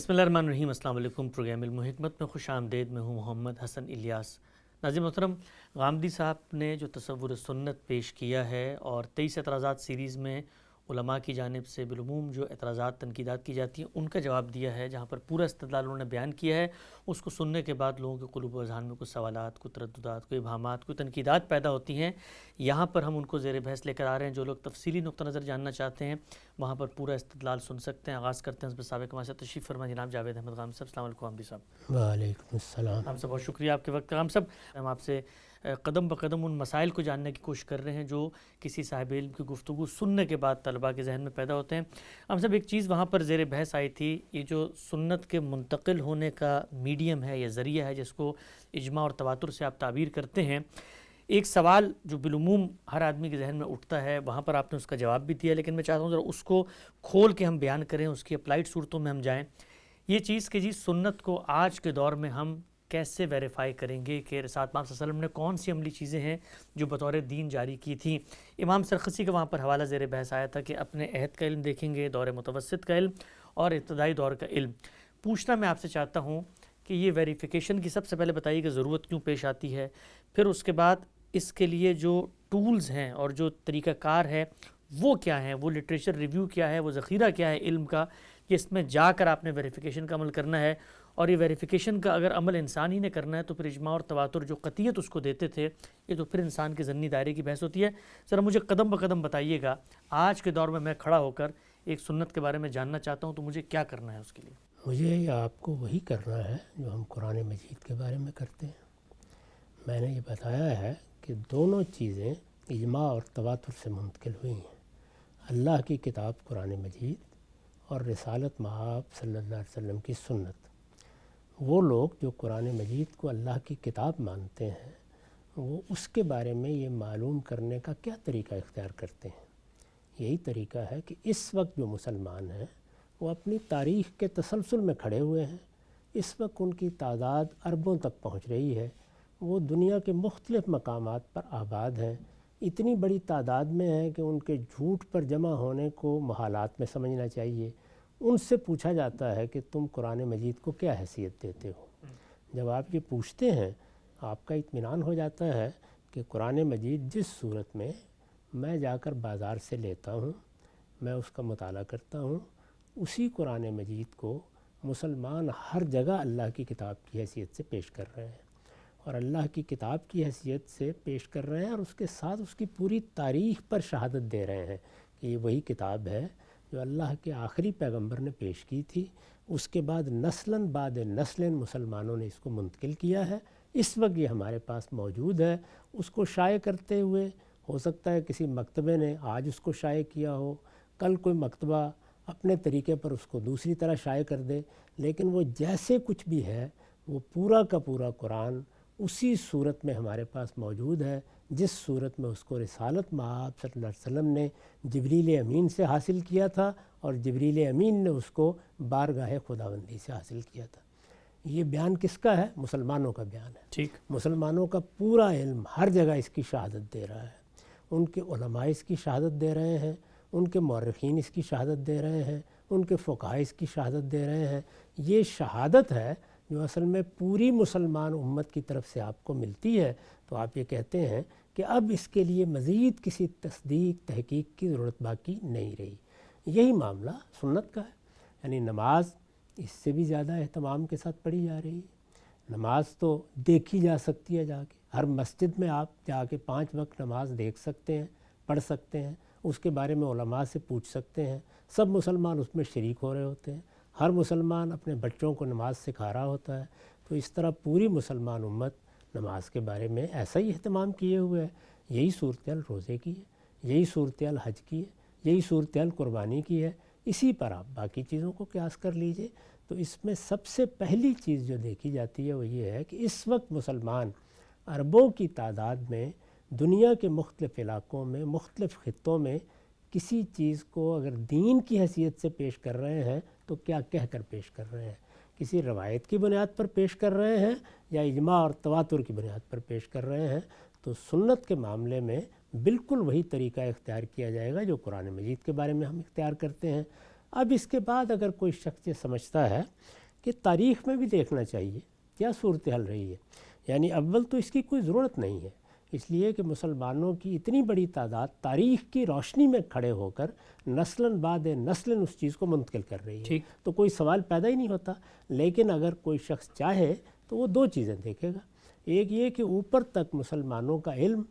بسم اللہ الرحمن الرحیم۔ السلام علیکم۔ پروگرام علم و حکمت میں خوش آمدید۔ میں ہوں محمد حسن الیاس۔ ناظرین محترم، غامدی صاحب نے جو تصور سنت پیش کیا ہے اور 23 اعتراضات سیریز میں علماء کی جانب سے بالعموم جو اعتراضات تنقیدات کی جاتی ہیں ان کا جواب دیا ہے، جہاں پر پورا استدلال انہوں نے بیان کیا ہے، اس کو سننے کے بعد لوگوں کے قلوب و اذہان میں کچھ سوالات، کچھ ترددات، کوئی ابہامات، کوئی تنقیدات پیدا ہوتی ہیں۔ یہاں پر ہم ان کو زیر بحث لے کر آ رہے ہیں۔ جو لوگ تفصیلی نقطہ نظر جاننا چاہتے ہیں وہاں پر پورا استدلال سن سکتے ہیں۔ آغاز کرتے ہیں حضرت سابق ہمارے ساتھ تشریف فرما جناب جاوید احمد غامدی صاحب۔ السلام علیکم غامدی صاحب۔ وعلیکم السلام۔ ہم سب بہت شکریہ آپ کے وقت کا۔ ہم سب آپ سے قدم بقدم ان مسائل کو جاننے کی کوشش کر رہے ہیں جو کسی صاحب علم کی گفتگو سننے کے بعد طلباء کے ذہن میں پیدا ہوتے ہیں۔ ہم سب ایک چیز وہاں پر زیر بحث آئی تھی، یہ جو سنت کے منتقل ہونے کا میڈیم ہے یا ذریعہ ہے جس کو اجماع اور تواتر سے آپ تعبیر کرتے ہیں، ایک سوال جو بالعموم ہر آدمی کے ذہن میں اٹھتا ہے، وہاں پر آپ نے اس کا جواب بھی دیا، لیکن میں چاہتا ہوں ذرا اس کو کھول کے ہم بیان کریں، اس کی اپلائیڈ صورتوں میں ہم جائیں۔ یہ چیز کہ جی سنت کو آج کے دور میں ہم کیسے ویریفائی کریں گے کہ رسالت پاک صلی اللہ علیہ وسلم نے کون سی عملی چیزیں ہیں جو بطور دین جاری کی تھیں۔ امام سرخسی کا وہاں پر حوالہ زیر بحث آیا تھا کہ اپنے عہد کا علم دیکھیں گے، دور متوسط کا علم اور ابتدائی دور کا علم۔ پوچھنا میں آپ سے چاہتا ہوں کہ یہ ویریفیکیشن کی سب سے پہلے بتائیے کہ ضرورت کیوں پیش آتی ہے، پھر اس کے بعد اس کے لیے جو ٹولز ہیں اور جو طریقہ کار ہے وہ کیا ہیں، وہ لٹریچر ریویو کیا ہے، وہ ذخیرہ کیا ہے علم کا کہ اس میں جا کر آپ نے ویریفیکیشن کا عمل کرنا ہے، اور یہ ویریفیکیشن کا اگر عمل انسان ہی نے کرنا ہے تو پھر اجماع اور تواتر جو قطعیت اس کو دیتے تھے یہ تو پھر انسان کے ضمنی دائرے کی بحث ہوتی ہے۔ ذرا مجھے قدم بقدم بتائیے گا، آج کے دور میں کھڑا ہو کر ایک سنت کے بارے میں جاننا چاہتا ہوں تو مجھے کیا کرنا ہے اس کے لیے؟ مجھے آپ کو وہی کرنا ہے جو ہم قرآن مجید کے بارے میں کرتے ہیں۔ میں نے یہ بتایا ہے کہ دونوں چیزیں اجماع اور تواتر سے منتقل ہوئی ہیں، اللہ کی کتاب قرآن مجید اور رسالت مآب صلی اللہ علیہ وسلم کی سنت۔ وہ لوگ جو قرآن مجید کو اللہ کی کتاب مانتے ہیں وہ اس کے بارے میں یہ معلوم کرنے کا کیا طریقہ اختیار کرتے ہیں؟ یہی طریقہ ہے کہ اس وقت جو مسلمان ہیں وہ اپنی تاریخ کے تسلسل میں کھڑے ہوئے ہیں، اس وقت ان کی تعداد اربوں تک پہنچ رہی ہے، وہ دنیا کے مختلف مقامات پر آباد ہیں، اتنی بڑی تعداد میں ہیں کہ ان کے جھوٹ پر جمع ہونے کو محالات میں سمجھنا چاہیے۔ ان سے پوچھا جاتا ہے کہ تم قرآن مجید کو کیا حیثیت دیتے ہو؟ جب آپ یہ پوچھتے ہیں آپ کا اطمینان ہو جاتا ہے کہ قرآن مجید جس صورت میں میں جا کر بازار سے لیتا ہوں، میں اس کا مطالعہ کرتا ہوں، اسی قرآن مجید کو مسلمان ہر جگہ اللہ کی کتاب کی حیثیت سے پیش کر رہے ہیں، اور اللہ کی کتاب کی حیثیت سے پیش کر رہے ہیں اور اس کے ساتھ اس کی پوری تاریخ پر شہادت دے رہے ہیں کہ یہ وہی کتاب ہے جو اللہ کے آخری پیغمبر نے پیش کی تھی، اس کے بعد نسلاً بعد نسلاً مسلمانوں نے اس کو منتقل کیا ہے، اس وقت یہ ہمارے پاس موجود ہے۔ اس کو شائع کرتے ہوئے ہو سکتا ہے کسی مکتبے نے آج اس کو شائع کیا ہو، کل کوئی مکتبہ اپنے طریقے پر اس کو دوسری طرح شائع کر دے، لیکن وہ جیسے کچھ بھی ہے وہ پورا کا پورا قرآن اسی صورت میں ہمارے پاس موجود ہے جس صورت میں اس کو رسالت مآب صلی اللہ علیہ وسلم نے جبریل امین سے حاصل کیا تھا، اور جبریل امین نے اس کو بارگاہ خداوندی سے حاصل کیا تھا۔ یہ بیان کس کا ہے؟ مسلمانوں کا بیان ہے۔ ٹھیک، مسلمانوں کا پورا علم ہر جگہ اس کی شہادت دے رہا ہے، ان کے علماء اس کی شہادت دے رہے ہیں، ان کے مورخین اس کی شہادت دے رہے ہیں، ان کے فقہاء اس کی شہادت دے رہے ہیں۔ یہ شہادت ہے جو اصل میں پوری مسلمان امت کی طرف سے آپ کو ملتی ہے، تو آپ یہ کہتے ہیں کہ اب اس کے لیے مزید کسی تصدیق تحقیق کی ضرورت باقی نہیں رہی۔ یہی معاملہ سنت کا ہے، یعنی نماز اس سے بھی زیادہ اہتمام کے ساتھ پڑھی جا رہی ہے۔ نماز تو دیکھی جا سکتی ہے، جا کے ہر مسجد میں آپ جا کے 5 وقت نماز دیکھ سکتے ہیں، پڑھ سکتے ہیں، اس کے بارے میں علماء سے پوچھ سکتے ہیں، سب مسلمان اس میں شریک ہو رہے ہوتے ہیں، ہر مسلمان اپنے بچوں کو نماز سکھا رہا ہوتا ہے۔ تو اس طرح پوری مسلمان امت نماز کے بارے میں ایسا ہی اہتمام کیے ہوئے ہے۔ یہی صورتحال روزے کی ہے، یہی صورتحال حج کی ہے، یہی صورتحال قربانی کی ہے، اسی پر آپ باقی چیزوں کو قیاس کر لیجئے۔ تو اس میں سب سے پہلی چیز جو دیکھی جاتی ہے وہ یہ ہے کہ اس وقت مسلمان اربوں کی تعداد میں دنیا کے مختلف علاقوں میں مختلف خطوں میں کسی چیز کو اگر دین کی حیثیت سے پیش کر رہے ہیں تو کیا کہہ کر پیش کر رہے ہیں؟ کسی روایت کی بنیاد پر پیش کر رہے ہیں یا اجماع اور تواتر کی بنیاد پر پیش کر رہے ہیں؟ تو سنت کے معاملے میں بالکل وہی طریقہ اختیار کیا جائے گا جو قرآن مجید کے بارے میں ہم اختیار کرتے ہیں۔ اب اس کے بعد اگر کوئی شخص یہ سمجھتا ہے کہ تاریخ میں بھی دیکھنا چاہیے کیا صورتحال رہی ہے، یعنی اول تو اس کی کوئی ضرورت نہیں ہے، اس لیے کہ مسلمانوں کی اتنی بڑی تعداد تاریخ کی روشنی میں کھڑے ہو کر نسلاً بعد نسلاً اس چیز کو منتقل کر رہی ہے، تو کوئی سوال پیدا ہی نہیں ہوتا۔ لیکن اگر کوئی شخص چاہے تو وہ دو چیزیں دیکھے گا، ایک یہ کہ اوپر تک مسلمانوں کا علم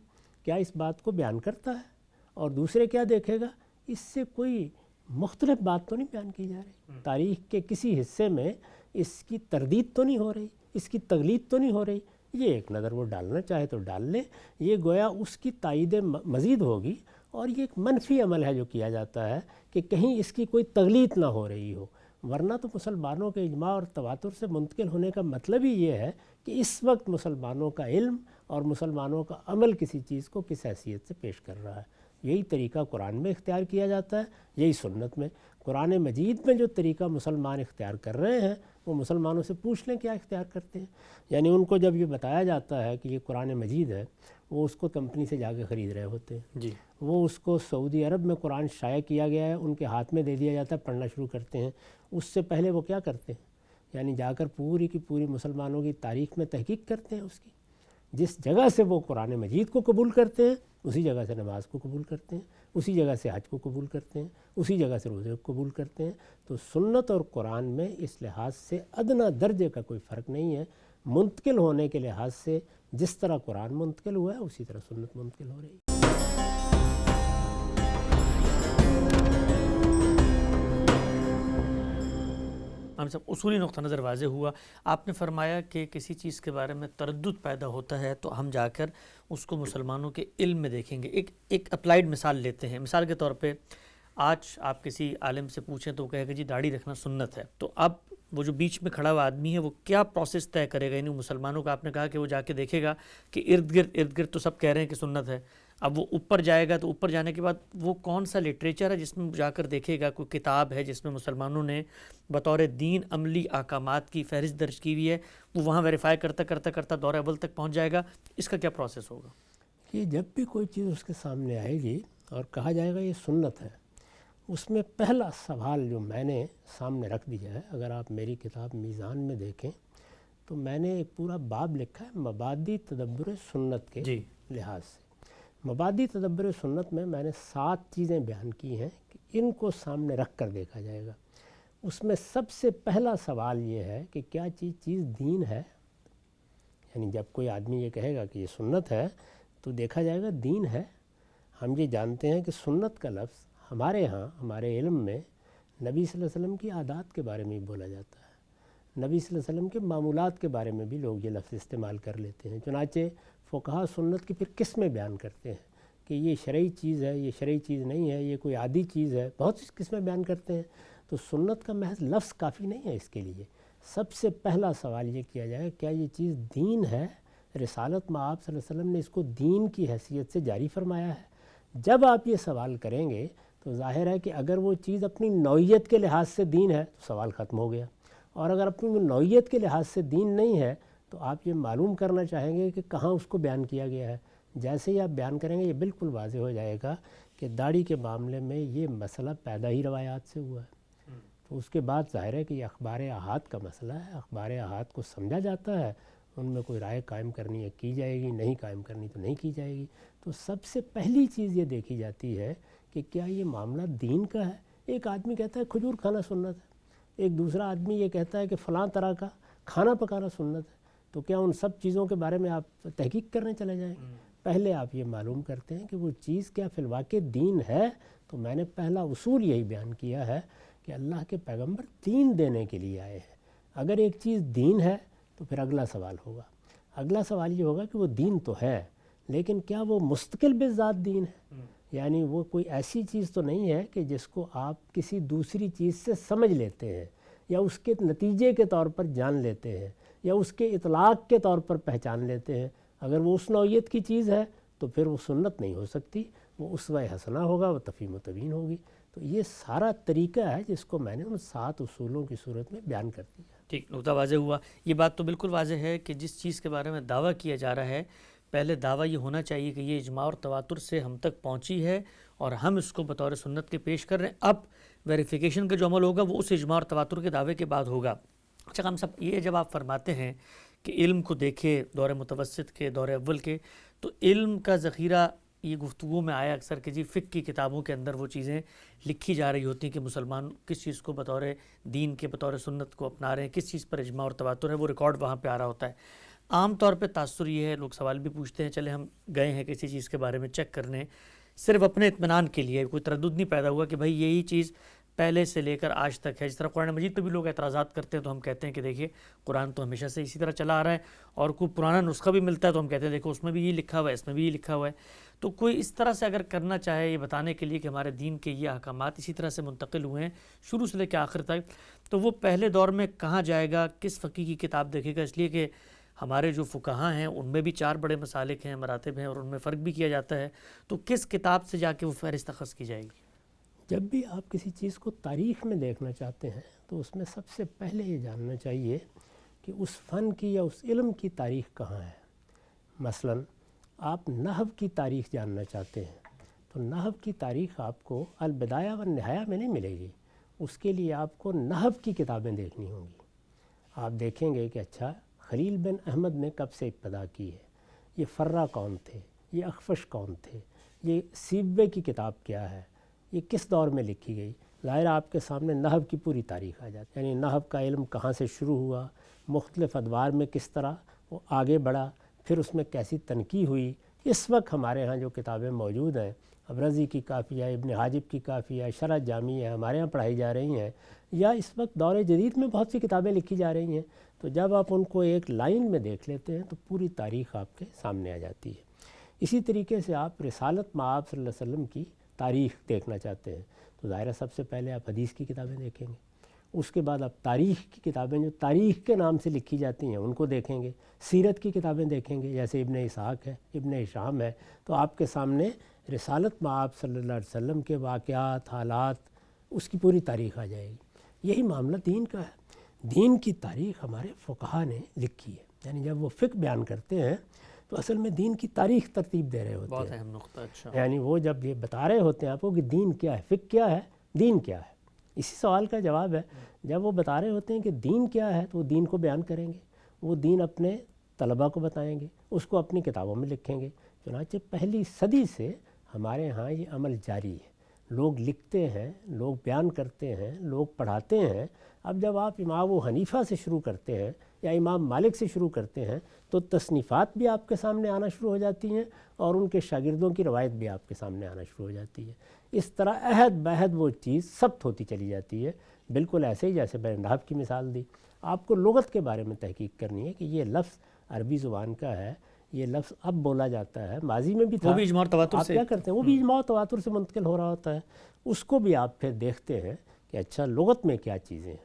کیا اس بات کو بیان کرتا ہے، اور دوسرے کیا دیکھے گا اس سے کوئی مختلف بات تو نہیں بیان کی جا رہی، تاریخ کے کسی حصے میں اس کی تردید تو نہیں ہو رہی، اس کی تغلید تو نہیں ہو رہی۔ یہ ایک نظر وہ ڈالنا چاہے تو ڈال لے، یہ گویا اس کی تائید مزید ہوگی، اور یہ ایک منفی عمل ہے جو کیا جاتا ہے کہ کہیں اس کی کوئی تغلید نہ ہو رہی ہو، ورنہ تو مسلمانوں کے اجماع اور تواتر سے منتقل ہونے کا مطلب ہی یہ ہے کہ اس وقت مسلمانوں کا علم اور مسلمانوں کا عمل کسی چیز کو کس حیثیت سے پیش کر رہا ہے۔ یہی طریقہ قرآن میں اختیار کیا جاتا ہے، یہی سنت میں۔ قرآن مجید میں جو طریقہ مسلمان اختیار کر رہے ہیں وہ مسلمانوں سے پوچھ لیں کیا اختیار کرتے ہیں، یعنی ان کو جب یہ بتایا جاتا ہے کہ یہ قرآن مجید ہے، وہ اس کو کمپنی سے جا کے خرید رہے ہوتے ہیں، وہ اس کو سعودی عرب میں قرآن شائع کیا گیا ہے ان کے ہاتھ میں دے دیا جاتا ہے، پڑھنا شروع کرتے ہیں۔ اس سے پہلے وہ کیا کرتے ہیں، یعنی جا کر پوری کی پوری مسلمانوں کی تاریخ میں تحقیق کرتے ہیں، اس کی جس جگہ سے وہ قرآن مجید کو قبول کرتے ہیں اسی جگہ سے نماز کو قبول کرتے ہیں، اسی جگہ سے حج کو قبول کرتے ہیں، اسی جگہ سے روزے کو قبول کرتے ہیں۔ تو سنت اور قرآن میں اس لحاظ سے ادنیٰ درجے کا کوئی فرق نہیں ہے، منتقل ہونے کے لحاظ سے جس طرح قرآن منتقل ہوا ہے اسی طرح سنت منتقل ہو رہی ہے۔ ہم سب اصولی نقطہ نظر واضح ہوا۔ آپ نے فرمایا کہ کسی چیز کے بارے میں تردد پیدا ہوتا ہے تو ہم جا کر اس کو مسلمانوں کے علم میں دیکھیں گے۔ ایک اپلائیڈ مثال لیتے ہیں، مثال کے طور پہ آج آپ کسی عالم سے پوچھیں تو وہ کہے گا جی داڑھی رکھنا سنت ہے، تو اب وہ جو بیچ میں کھڑا ہوا آدمی ہے وہ کیا پروسیس طے کرے گا؟ یعنی مسلمانوں کا آپ نے کہا کہ وہ جا کے دیکھے گا کہ ارد گرد تو سب کہہ رہے ہیں کہ سنت ہے، اب وہ اوپر جائے گا تو اوپر جانے کے بعد وہ کون سا لٹریچر ہے جس میں جا کر دیکھے گا، کوئی کتاب ہے جس میں مسلمانوں نے بطور دین عملی احکامات کی فہرست درج کی ہوئی ہے، وہ وہاں ویریفائی کرتا دورہ اول تک پہنچ جائے گا، اس کا کیا پروسیس ہوگا؟ کہ جب بھی کوئی چیز اس کے سامنے آئے گی اور کہا جائے گا یہ سنت ہے، اس میں پہلا سوال جو میں نے سامنے رکھ دیا ہے، اگر آپ میری کتاب میزان میں دیکھیں تو میں نے ایک پورا باب لکھا ہے مبادی تدبر سنت کے لحاظ سے۔ مبادی تدبر سنت میں نے 7 چیزیں بیان کی ہیں کہ ان کو سامنے رکھ کر دیکھا جائے گا۔ اس میں سب سے پہلا سوال یہ ہے کہ کیا چیز دین ہے، یعنی جب کوئی آدمی یہ کہے گا کہ یہ سنت ہے تو دیکھا جائے گا دین ہے۔ ہم یہ جانتے ہیں کہ سنت کا لفظ ہمارے ہاں ہمارے علم میں نبی صلی اللہ علیہ وسلم کی عادات کے بارے میں بھی بولا جاتا ہے، نبی صلی اللہ علیہ وسلم کے معمولات کے بارے میں بھی لوگ یہ لفظ استعمال کر لیتے ہیں، چنانچہ فقہا سنت کی پھر قسمیں بیان کرتے ہیں کہ یہ شرعی چیز ہے، یہ شرعی چیز نہیں ہے، یہ کوئی عادی چیز ہے، بہت سی قسمیں بیان کرتے ہیں۔ تو سنت کا محض لفظ کافی نہیں ہے اس کے لیے، سب سے پہلا سوال یہ کیا جائے کیا یہ چیز دین ہے، رسالت میں آپ صلی اللہ علیہ وسلم نے اس کو دین کی حیثیت سے جاری فرمایا ہے۔ جب آپ یہ سوال کریں گے تو ظاہر ہے کہ اگر وہ چیز اپنی نوعیت کے لحاظ سے دین ہے تو سوال ختم ہو گیا، اور اگر اپنی نوعیت کے لحاظ سے دین نہیں ہے تو آپ یہ معلوم کرنا چاہیں گے کہ کہاں اس کو بیان کیا گیا ہے۔ جیسے ہی آپ بیان کریں گے یہ بالکل واضح ہو جائے گا کہ داڑھی کے معاملے میں یہ مسئلہ پیدا ہی روایات سے ہوا ہے، تو اس کے بعد ظاہر ہے کہ یہ اخبار احاد کا مسئلہ ہے، اخبار احاد کو سمجھا جاتا ہے، ان میں کوئی رائے قائم کرنی ہے کی جائے گی، نہیں قائم کرنی تو نہیں کی جائے گی۔ تو سب سے پہلی چیز یہ دیکھی جاتی ہے کہ کیا یہ معاملہ دین کا ہے۔ ایک آدمی کہتا ہے کھجور کھانا سنت ہے، ایک دوسرا آدمی یہ کہتا ہے کہ فلاں طرح کا کھانا پکانا سنت ہے، تو کیا ان سب چیزوں کے بارے میں آپ تحقیق کرنے چلے جائیں گے؟ پہلے آپ یہ معلوم کرتے ہیں کہ وہ چیز کیا فی الواقع دین ہے۔ تو میں نے پہلا اصول یہی بیان کیا ہے کہ اللہ کے پیغمبر دین دینے کے لیے آئے ہیں۔ اگر ایک چیز دین ہے تو پھر اگلا سوال ہوگا، اگلا سوال یہ ہوگا کہ وہ دین تو ہے لیکن کیا وہ مستقل بذات دین ہے، یعنی وہ کوئی ایسی چیز تو نہیں ہے کہ جس کو آپ کسی دوسری چیز سے سمجھ لیتے ہیں یا اس کے نتیجے کے طور پر جان لیتے ہیں یا اس کے اطلاق کے طور پر پہچان لیتے ہیں۔ اگر وہ اس نوعیت کی چیز ہے تو پھر وہ سنت نہیں ہو سکتی، وہ اسوہ حسنہ ہوگا، وہ تفہیم و تبیین ہوگی۔ تو یہ سارا طریقہ ہے جس کو میں نے ان 7 اصولوں کی صورت میں بیان کر دیا۔ ٹھیک، نقطہ واضح ہوا۔ یہ بات تو بالکل واضح ہے کہ جس چیز کے بارے میں دعویٰ کیا جا رہا ہے پہلے دعویٰ یہ ہونا چاہیے کہ یہ اجماع اور تواتر سے ہم تک پہنچی ہے اور ہم اس کو بطور سنت کے پیش کر رہے ہیں۔ اب ویریفیکیشن کا جو عمل ہوگا وہ اس اجماع اور تواتر کے دعوے کے بعد ہوگا۔ اچھا ہم سب یہ جب آپ فرماتے ہیں کہ علم کو دیکھے دور متوسط کے دور اول کے، تو علم کا ذخیرہ یہ گفتگو میں آیا اکثر کہ جی فقہ کی کتابوں کے اندر وہ چیزیں لکھی جا رہی ہوتی ہیں کہ مسلمان کس چیز کو بطور دین کے بطور سنت کو اپنا رہے ہیں، کس چیز پر اجماع اور تواتر ہے، وہ ریکارڈ وہاں پہ آ رہا ہوتا ہے۔ عام طور پہ تاثر یہ ہے، لوگ سوال بھی پوچھتے ہیں، چلے ہم گئے ہیں کسی چیز کے بارے میں چیک کرنے، صرف اپنے اطمینان کے لیے، کوئی تردد نہیں پیدا ہوا کہ بھائی یہی چیز پہلے سے لے کر آج تک ہے۔ جس طرح قرآن مجید پہ بھی لوگ اعتراضات کرتے ہیں تو ہم کہتے ہیں کہ دیکھیے قرآن تو ہمیشہ سے اسی طرح چلا آ رہا ہے، اور کوئی پرانا نسخہ بھی ملتا ہے تو ہم کہتے ہیں دیکھو اس میں بھی یہ لکھا ہوا ہے، اس میں بھی یہ لکھا ہوا ہے۔ تو کوئی اس طرح سے اگر کرنا چاہے یہ بتانے کے لیے کہ ہمارے دین کے یہ احکامات اسی طرح سے منتقل ہوئے ہیں شروع سے لے کے آخر تک، تو وہ پہلے دور میں کہاں جائے گا، کس فقہ کی کتاب دیکھے گا؟ اس لیے کہ ہمارے جو فقہاء ہیں ان میں بھی 4 بڑے مسالک ہیں، مراتب ہیں، اور ان میں فرق بھی کیا جاتا ہے، تو کس کتاب سے جا کے وہ فہرست اخذ کی جائے گی؟ جب بھی آپ کسی چیز کو تاریخ میں دیکھنا چاہتے ہیں تو اس میں سب سے پہلے یہ جاننا چاہیے کہ اس فن کی یا اس علم کی تاریخ کہاں ہے۔ مثلا آپ نحو کی تاریخ جاننا چاہتے ہیں تو نحو کی تاریخ آپ کو البدایہ والنہایہ میں نہیں ملے گی، اس کے لیے آپ کو نحو کی کتابیں دیکھنی ہوں گی۔ آپ دیکھیں گے کہ اچھا خلیل بن احمد نے کب سے ابتدا کی ہے، یہ فرہ کون تھے، یہ اخفش کون تھے، یہ سیبوے کی کتاب کیا ہے، یہ کس دور میں لکھی گئی۔ ظاہر آپ کے سامنے نحو کی پوری تاریخ آ جاتی ہے، یعنی نحو کا علم کہاں سے شروع ہوا، مختلف ادوار میں کس طرح وہ آگے بڑھا، پھر اس میں کیسی تنقیح ہوئی۔ اس وقت ہمارے ہاں جو کتابیں موجود ہیں، ابرزی کی کافیہ، ابن حاجب کی کافیہ، شرح جامعہ ہمارے ہاں پڑھائی جا رہی ہیں، یا اس وقت دور جدید میں بہت سی کتابیں لکھی جا رہی ہیں، تو جب آپ ان کو ایک لائن میں دیکھ لیتے ہیں تو پوری تاریخ آپ کے سامنے آ جاتی ہے۔ اسی طریقے سے آپ رسالت مآب صلی اللہ علیہ وسلم کی تاریخ دیکھنا چاہتے ہیں تو ظاہر ہے سب سے پہلے آپ حدیث کی کتابیں دیکھیں گے، اس کے بعد آپ تاریخ کی کتابیں جو تاریخ کے نام سے لکھی جاتی ہیں ان کو دیکھیں گے، سیرت کی کتابیں دیکھیں گے جیسے ابن اسحاق ہے، ابن ہشام ہے، تو آپ کے سامنے رسالت مآب صلی اللہ علیہ وسلم کے واقعات، حالات، اس کی پوری تاریخ آ جائے گی۔ یہی معاملہ دین کا ہے۔ دین کی تاریخ ہمارے فقہا نے لکھی ہے، یعنی جب وہ فقہ بیان کرتے ہیں تو اصل میں دین کی تاریخ ترتیب دے رہے ہوتے ہیں۔ بہت اہم نقطہ۔ اچھا، یعنی وہ جب یہ بتا رہے ہوتے ہیں آپ کو کہ دین کیا ہے، فقہ کیا ہے، دین کیا ہے، اسی سوال کا جواب ہے۔ جب وہ بتا رہے ہوتے ہیں کہ دین کیا ہے تو وہ دین کو بیان کریں گے، وہ دین اپنے طلباء کو بتائیں گے، اس کو اپنی کتابوں میں لکھیں گے۔ چنانچہ پہلی صدی سے ہمارے ہاں یہ عمل جاری ہے، لوگ لکھتے ہیں، لوگ بیان کرتے ہیں، لوگ پڑھاتے ہیں۔ اب جب آپ امام ابو حنیفہ سے شروع کرتے ہیں یا امام مالک سے شروع کرتے ہیں تو تصنیفات بھی آپ کے سامنے آنا شروع ہو جاتی ہیں اور ان کے شاگردوں کی روایت بھی آپ کے سامنے آنا شروع ہو جاتی ہے۔ اس طرح عہد بعہد وہ چیز ثبت ہوتی چلی جاتی ہے، بالکل ایسے ہی جیسے میں نے نحو کی مثال دی۔ آپ کو لغت کے بارے میں تحقیق کرنی ہے کہ یہ لفظ عربی زبان کا ہے، یہ لفظ اب بولا جاتا ہے، ماضی میں بھی تھا، وہ بھی اجماع اور تواتر آپ سے کیا کرتے ہیں، وہ بھی اجماع و تواتر سے منتقل ہو رہا ہوتا ہے۔ اس کو بھی آپ پھر دیکھتے ہیں کہ اچھا لغت میں کیا چیزیں ہیں،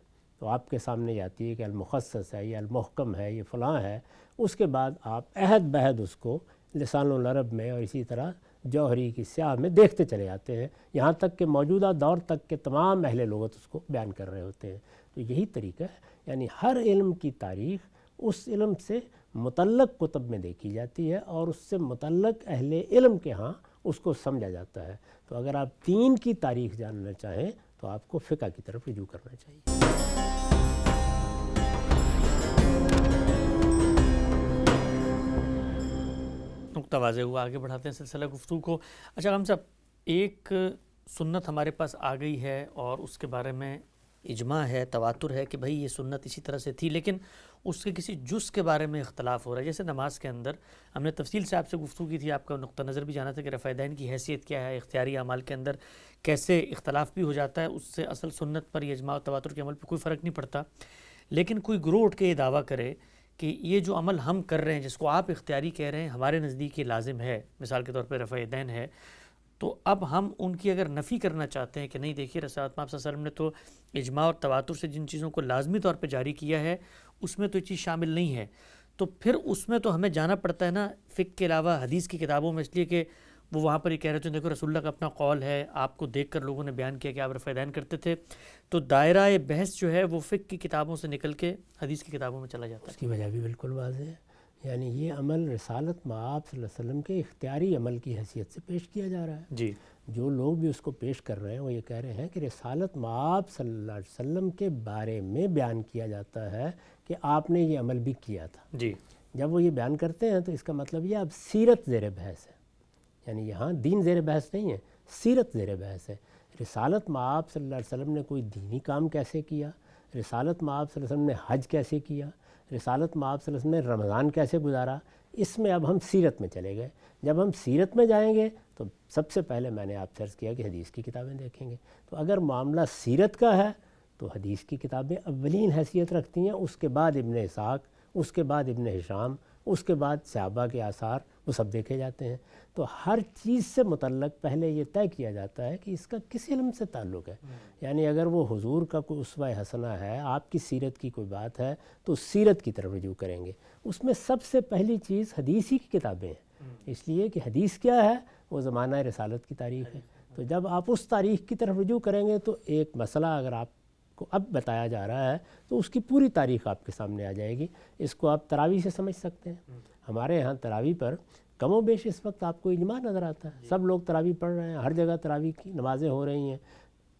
تو آپ کے سامنے آتی ہے کہ المخصص ہے، یہ المحکم ہے، یہ فلاں ہے۔ اس کے بعد آپ عہد بعہد اس کو لسان العرب میں اور اسی طرح جوہری کی سیاہ میں دیکھتے چلے آتے ہیں، یہاں تک کہ موجودہ دور تک کے تمام اہل لغت اس کو بیان کر رہے ہوتے ہیں۔ تو یہی طریقہ ہے، یعنی ہر علم کی تاریخ اس علم سے متعلق کتب میں دیکھی جاتی ہے اور اس سے متعلق اہل علم کے ہاں اس کو سمجھا جاتا ہے۔ تو اگر آپ دین کی تاریخ جاننا چاہیں تو آپ کو فقہ کی طرف رجوع کرنا چاہیے۔ نقطہ واضح ہوا، آگے بڑھاتے ہیں سلسلہ گفتگو کو۔ اچھا ہم صاحب، ایک سنت ہمارے پاس آ گئی ہے اور اس کے بارے میں اجماع ہے، تواتر ہے کہ بھئی یہ سنت اسی طرح سے تھی، لیکن اس کے کسی جز کے بارے میں اختلاف ہو رہا ہے۔ جیسے نماز کے اندر ہم نے تفصیل سے آپ سے گفتگو کی تھی، آپ کا نقطہ نظر بھی جانا تھا کہ رفع دین کی حیثیت کیا ہے، اختیاری اعمال کے اندر کیسے اختلاف بھی ہو جاتا ہے، اس سے اصل سنت پر اجماع و تواتر کے عمل پہ کوئی فرق نہیں پڑتا۔ لیکن کوئی گروہ اٹھ کے یہ دعویٰ کرے کہ یہ جو عمل ہم کر رہے ہیں جس کو آپ اختیاری کہہ رہے ہیں ہمارے نزدیک یہ لازم ہے، مثال کے طور پہ رفع دین ہے، تو اب ہم ان کی اگر نفی کرنا چاہتے ہیں کہ نہیں دیکھیے رسالت مآب صلی اللہ علیہ وسلم نے تو اجماع اور تواتر سے جن چیزوں کو لازمی طور پہ جاری کیا ہے اس میں تو یہ چیز شامل نہیں ہے، تو پھر اس میں تو ہمیں جانا پڑتا ہے نا فقہ کے علاوہ حدیث کی کتابوں میں، اس لیے کہ وہ وہاں پر یہ کہہ رہے تھے دیکھو رسول اللہ کا اپنا قول ہے، آپ کو دیکھ کر لوگوں نے بیان کیا کہ آپ رفع دین کرتے تھے، تو دائرہ بحث جو ہے وہ فقہ کی کتابوں سے نکل کے حدیث کی کتابوں میں چلا جاتا ہے۔ اس کی وجہ بھی بالکل واضح ہے۔ یعنی یہ عمل رسالت مآب صلی اللہ علیہ وسلم کے اختیاری عمل کی حیثیت سے پیش کیا جا رہا ہے. جی جو لوگ بھی اس کو پیش کر رہے ہیں وہ یہ کہہ رہے ہیں کہ رسالت مآب صلی اللہ علیہ وسلم کے بارے میں بیان کیا جاتا ہے کہ آپ نے یہ عمل بھی کیا تھا. جی جب وہ یہ بیان کرتے ہیں تو اس کا مطلب یہ اب سیرت زیر بحث ہے. یعنی یہاں دین زیر بحث نہیں ہے، سیرت زیر بحث ہے. رسالت مآب صلی اللہ علیہ وسلم نے کوئی دینی کام کیسے کیا، رسالت مآب صلی اللہ علیہ وسلم نے حج کیسے کیا، رسالت مآب صلی اللہ علیہ وسلم نے رمضان کیسے گزارا، اس میں اب ہم سیرت میں چلے گئے. جب ہم سیرت میں جائیں گے تو سب سے پہلے میں نے آپ سے عرض کیا کہ حدیث کی کتابیں دیکھیں گے. تو اگر معاملہ سیرت کا ہے تو حدیث کی کتابیں اولین حیثیت رکھتی ہیں، اس کے بعد ابن اسحاق، اس کے بعد ابن ہشام، اس کے بعد صحابہ کے آثار، وہ سب دیکھے جاتے ہیں. تو ہر چیز سے متعلق پہلے یہ طے کیا جاتا ہے کہ اس کا کس علم سے تعلق ہے. یعنی اگر وہ حضور کا کوئی اسوہ حسنہ ہے، آپ کی سیرت کی کوئی بات ہے تو سیرت کی طرف رجوع کریں گے. اس میں سب سے پہلی چیز حدیث ہی کی کتابیں ہیں، اس لیے کہ حدیث کیا ہے، وہ زمانہ رسالت کی تاریخ ہے. تو جب آپ اس تاریخ کی طرف رجوع کریں گے تو ایک مسئلہ اگر آپ کو اب بتایا جا رہا ہے تو اس کی پوری تاریخ آپ کے سامنے آ جائے گی. اس کو آپ تراویح سے سمجھ سکتے ہیں. ہمارے ہاں تراویح پر کم و بیش اس وقت آپ کو اجماع نظر آتا ہے. سب لوگ تراویح پڑھ رہے ہیں، ہر جگہ تراویح کی نمازیں ہو رہی ہیں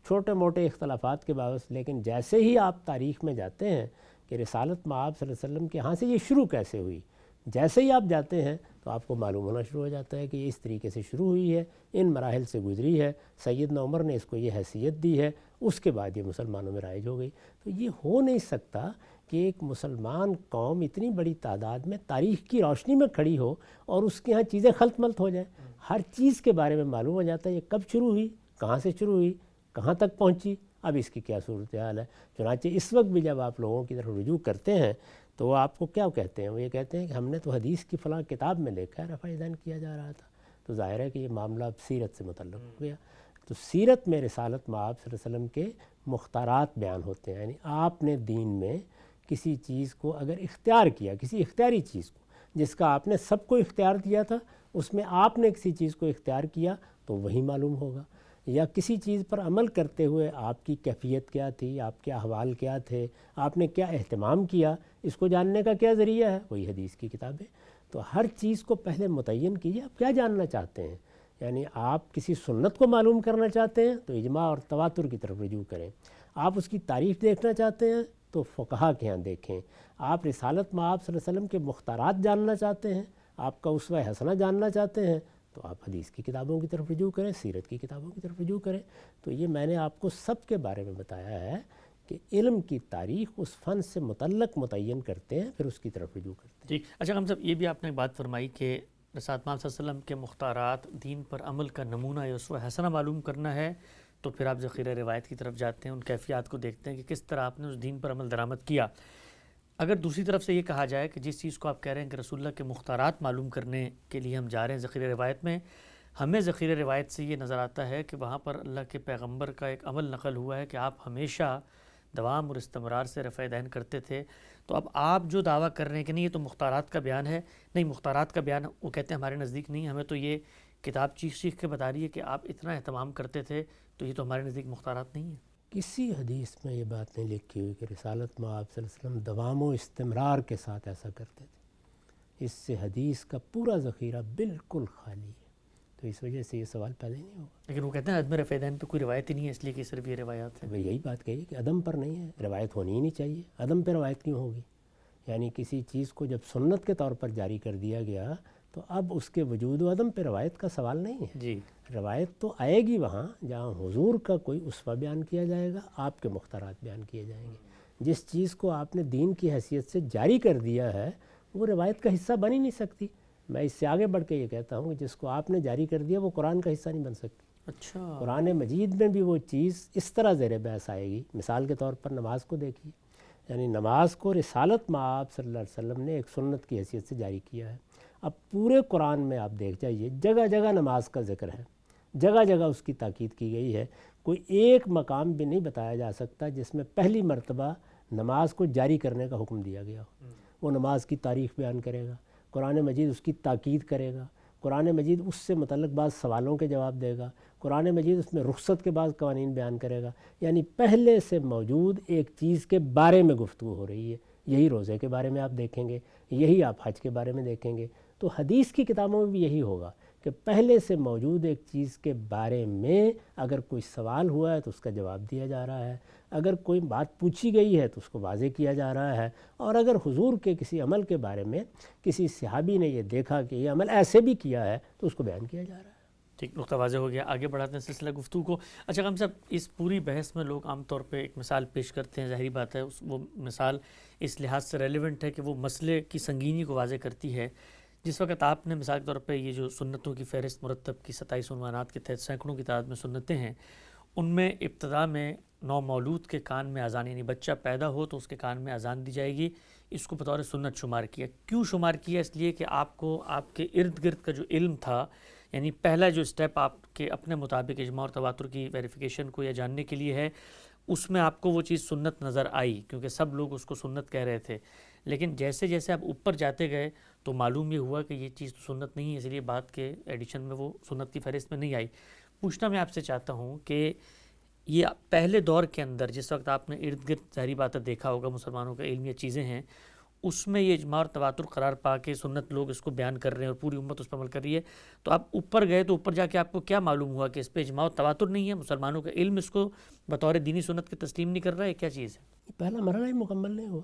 چھوٹے موٹے اختلافات کے باوجود. لیکن جیسے ہی آپ تاریخ میں جاتے ہیں کہ رسالت مآب صلی اللہ علیہ وسلم کے ہاں سے یہ شروع کیسے ہوئی، جیسے ہی آپ جاتے ہیں تو آپ کو معلوم ہونا شروع ہو جاتا ہے کہ یہ اس طریقے سے شروع ہوئی ہے، ان مراحل سے گزری ہے، سیدنا عمر نے اس کو یہ حیثیت دی ہے، اس کے بعد یہ مسلمانوں میں رائج ہو گئی. تو یہ ہو نہیں سکتا کہ ایک مسلمان قوم اتنی بڑی تعداد میں تاریخ کی روشنی میں کھڑی ہو اور اس کے ہاں چیزیں خلط ملط ہو جائیں. ہر چیز کے بارے میں معلوم ہو جاتا ہے یہ کب شروع ہوئی، کہاں سے شروع ہوئی، کہاں تک پہنچی، اب اس کی کیا صورتحال ہے. چنانچہ اس وقت بھی جب آپ لوگوں کی طرف رجوع کرتے ہیں تو وہ آپ کو کیا کہتے ہیں، وہ یہ کہتے ہیں کہ ہم نے تو حدیث کی فلاں کتاب میں دیکھا ہے رفع ذہن کیا جا رہا تھا. تو ظاہر ہے کہ یہ معاملہ اب سیرت سے متعلق ہو گیا. تو سیرت میں رسالت مآب صلی اللہ علیہ وسلم کے مختارات بیان ہوتے ہیں. یعنی آپ نے دین میں کسی چیز کو اگر اختیار کیا، کسی اختیاری چیز کو جس کا آپ نے سب کو اختیار دیا تھا، اس میں آپ نے کسی چیز کو اختیار کیا تو وہی معلوم ہوگا. یا کسی چیز پر عمل کرتے ہوئے آپ کی کیفیت کیا تھی، آپ کے احوال کیا تھے، آپ نے کیا اہتمام کیا، اس کو جاننے کا کیا ذریعہ ہے، وہی حدیث کی کتابیں. تو ہر چیز کو پہلے متعین کیجیے آپ کیا جاننا چاہتے ہیں. یعنی آپ کسی سنت کو معلوم کرنا چاہتے ہیں تو اجماع اور تواتر کی طرف رجوع کریں. آپ اس کی تعریف دیکھنا چاہتے ہیں تو فقہا کے ہاں دیکھیں. آپ رسالت مآب صلی اللہ علیہ وسلم کے مختارات جاننا چاہتے ہیں، آپ کا اسوہ حسنہ جاننا چاہتے ہیں تو آپ حدیث کی کتابوں کی طرف رجوع کریں، سیرت کی کتابوں کی طرف رجوع کریں. تو یہ میں نے آپ کو سب کے بارے میں بتایا ہے کہ علم کی تاریخ اس فن سے متعلق متعین کرتے ہیں، پھر اس کی طرف رجوع کرتے ہیں. جی اچھا ہم صاحب یہ بھی آپ نے بات فرمائی کہ رسالت مآب صلی اللہ علیہ وسلم کے مختارات، دین پر عمل کا نمونہ یا اسوہ حسنہ معلوم کرنا ہے تو پھر آپ ذخیرہ روایت کی طرف جاتے ہیں، ان کیفیات کو دیکھتے ہیں کہ کس طرح آپ نے اس دین پر عمل درآمد کیا. اگر دوسری طرف سے یہ کہا جائے کہ جس چیز کو آپ کہہ رہے ہیں کہ رسول اللہ کے مختارات معلوم کرنے کے لیے ہم جا رہے ہیں ذخیرہ روایت میں، ہمیں ذخیرہ روایت سے یہ نظر آتا ہے کہ وہاں پر اللہ کے پیغمبر کا ایک عمل نقل ہوا ہے کہ آپ ہمیشہ دوام اور استمرار سے رفع دین کرتے تھے. تو اب آپ جو دعویٰ کر رہے ہیں کہ نہیں یہ تو مختارات کا بیان ہے، نہیں مختارات کا بیان وہ کہتے ہیں ہمارے نزدیک نہیں، ہمیں تو یہ کتاب چیخ چیخ کے بتا رہی ہے کہ آپ اتنا اہتمام کرتے تھے، تو یہ تو ہمارے نزدیک مختارات نہیں ہیں. کسی حدیث میں یہ بات نہیں لکھی ہوئی کہ رسالت مآب صلی اللہ علیہ وسلم دوام و استمرار کے ساتھ ایسا کرتے تھے. اس سے حدیث کا پورا ذخیرہ بالکل خالی ہے. تو اس وجہ سے یہ سوال پیدا ہی نہیں ہوگا. لیکن وہ کہتے ہیں عدم رفع دین پہ کوئی روایت ہی نہیں ہے، اس لیے کہ صرف یہ روایات ہیں. وہ یہی بات کہی کہ عدم پر نہیں ہے، روایت ہونی ہی نہیں چاہیے. عدم پہ روایت کیوں ہوگی؟ یعنی کسی چیز کو جب سنت کے طور پر جاری کر دیا گیا تو اب اس کے وجود و عدم پہ روایت کا سوال نہیں ہے. جی روایت تو آئے گی وہاں جہاں حضور کا کوئی اسوہ بیان کیا جائے گا، آپ کے مختارات بیان کیے جائیں گے. جس چیز کو آپ نے دین کی حیثیت سے جاری کر دیا ہے وہ روایت کا حصہ بن ہی نہیں سکتی. میں اس سے آگے بڑھ کے یہ کہتا ہوں کہ جس کو آپ نے جاری کر دیا وہ قرآن کا حصہ نہیں بن سکتی. اچھا قرآن مجید میں بھی وہ چیز اس طرح زیر بحث آئے گی. مثال کے طور پر نماز کو دیکھیے. یعنی نماز کو رسالت مآب صلی اللہ علیہ وسلم نے ایک سنت کی حیثیت سے جاری کیا ہے. اب پورے قرآن میں آپ دیکھ جائیے جگہ جگہ نماز کا ذکر ہے، جگہ جگہ اس کی تاکید کی گئی ہے. کوئی ایک مقام بھی نہیں بتایا جا سکتا جس میں پہلی مرتبہ نماز کو جاری کرنے کا حکم دیا گیا ہو. وہ نماز کی تاریخ بیان کرے گا، قرآن مجید اس کی تاکید کرے گا، قرآن مجید اس سے متعلق بعض سوالوں کے جواب دے گا، قرآن مجید اس میں رخصت کے بعض قوانین بیان کرے گا. یعنی پہلے سے موجود ایک چیز کے بارے میں گفتگو ہو رہی ہے. یہی روزے کے بارے میں آپ دیکھیں گے، یہی آپ حج کے بارے میں دیکھیں گے۔ تو حدیث کی کتابوں میں بھی یہی ہوگا کہ پہلے سے موجود ایک چیز کے بارے میں اگر کوئی سوال ہوا ہے تو اس کا جواب دیا جا رہا ہے، اگر کوئی بات پوچھی گئی ہے تو اس کو واضح کیا جا رہا ہے، اور اگر حضور کے کسی عمل کے بارے میں کسی صحابی نے یہ دیکھا کہ یہ عمل ایسے بھی کیا ہے تو اس کو بیان کیا جا رہا ہے۔ ٹھیک، نقطہ واضح ہو گیا، آگے بڑھاتے ہیں سلسلہ گفتگو کو۔ اچھا غم صاحب، اس پوری بحث میں لوگ عام طور پہ ایک مثال پیش کرتے ہیں، ظاہری بات ہے وہ مثال اس لحاظ سے ریلیونٹ ہے کہ وہ مسئلے کی سنگینی کو واضح کرتی ہے۔ جس وقت آپ نے مثال کے طور پہ یہ جو سنتوں کی فہرست مرتب کی 27 عنوانات کے تحت سینکڑوں کی تعداد میں سنتیں ہیں، ان میں ابتدا میں نو مولود کے کان میں اذان، یعنی بچہ پیدا ہو تو اس کے کان میں اذان دی جائے گی، اس کو بطور سنت شمار کیا۔ کیوں شمار کیا؟ اس لیے کہ آپ کو آپ کے ارد گرد کا جو علم تھا، یعنی پہلا جو سٹیپ آپ کے اپنے مطابق اجماع اور تواتر کی ویریفیکیشن کو یا جاننے کے لیے ہے، اس میں آپ کو وہ چیز سنت نظر آئی کیونکہ سب لوگ اس کو سنت کہہ رہے تھے۔ لیکن جیسے جیسے آپ اوپر جاتے گئے تو معلوم یہ ہوا کہ یہ چیز تو سنت نہیں ہے، اس لیے بعد کے ایڈیشن میں وہ سنت کی فہرست میں نہیں آئی۔ پوچھنا میں آپ سے چاہتا ہوں کہ یہ پہلے دور کے اندر جس وقت آپ نے ارد گرد ظاہری بات ہے دیکھا ہوگا مسلمانوں کا علم، یہ چیزیں ہیں، اس میں یہ اجماع اور تواتر قرار پا کے سنت لوگ اس کو بیان کر رہے ہیں اور پوری امت اس پر عمل کر رہی ہے، تو آپ اوپر گئے تو اوپر جا کے آپ کو کیا معلوم ہوا کہ اس پہ اجماع اور تواتر نہیں ہے، مسلمانوں کا علم اس کو بطور دینی سنت کے تسلیم نہیں کر رہا ہے؟ کیا چیز ہے؟ پہلا مرحلہ ہی مکمل نہیں ہوا۔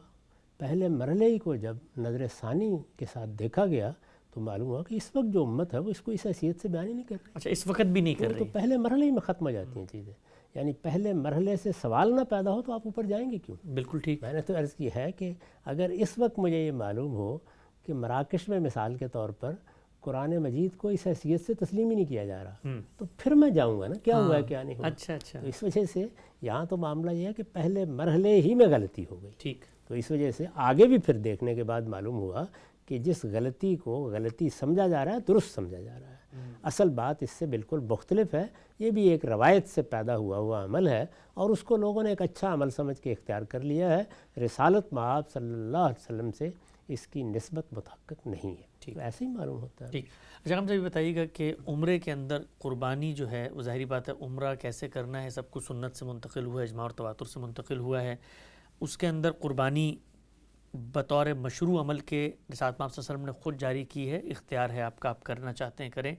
پہلے مرحلے ہی کو جب نظر ثانی کے ساتھ دیکھا گیا تو معلوم ہوا کہ اس وقت جو امت ہے وہ اس کو اس حیثیت سے بیان ہی نہیں کر رہی۔ اچھا، اس وقت بھی نہیں کر تو رہی؟ پہلے مرحلے ہی میں ختم ہو جاتی ہیں چیزیں، یعنی پہلے مرحلے سے سوال نہ پیدا ہو تو آپ اوپر جائیں گے کیوں؟ بالکل ٹھیک۔ میں نے تو عرض کی ہے کہ اگر اس وقت مجھے یہ معلوم ہو کہ مراکش میں مثال کے طور پر قرآن مجید کو اس حیثیت سے تسلیم ہی نہیں کیا جا رہا تو پھر میں جاؤں گا نا کیا ہوا ہے کیا نہیں ہوا۔ اچھا اچھا، تو اس وجہ سے یہاں تو معاملہ یہ ہے کہ پہلے مرحلے ہی میں غلطی ہو گئی، ٹھیک۔ تو اس وجہ سے آگے بھی پھر دیکھنے کے بعد معلوم ہوا کہ جس غلطی کو غلطی سمجھا جا رہا ہے درست سمجھا جا رہا ہے۔ اصل بات اس سے بالکل مختلف ہے، یہ بھی ایک روایت سے پیدا ہوا عمل ہے اور اس کو لوگوں نے ایک اچھا عمل سمجھ کے اختیار کر لیا ہے۔ رسالت مآب صلی اللہ علیہ وسلم سے اس کی نسبت متحقق نہیں ہے، تو ایسے ہی معلوم ہوتا ہے۔ ٹھیک۔ اچھا ہم سے بھی بتائیے گا کہ عمرے کے اندر قربانی جو ہے وہ ظاہری بات ہے عمرہ کیسے کرنا ہے، سب کچھ سنت سے منتقل ہوا ہے، اجماع اور تواتر سے منتقل ہوا ہے، اس کے اندر قربانی بطور مشروع عمل کے رسالت مآب صلی اللہ علیہ وسلم نے خود جاری کی ہے، اختیار ہے آپ کا، آپ کرنا چاہتے ہیں کریں۔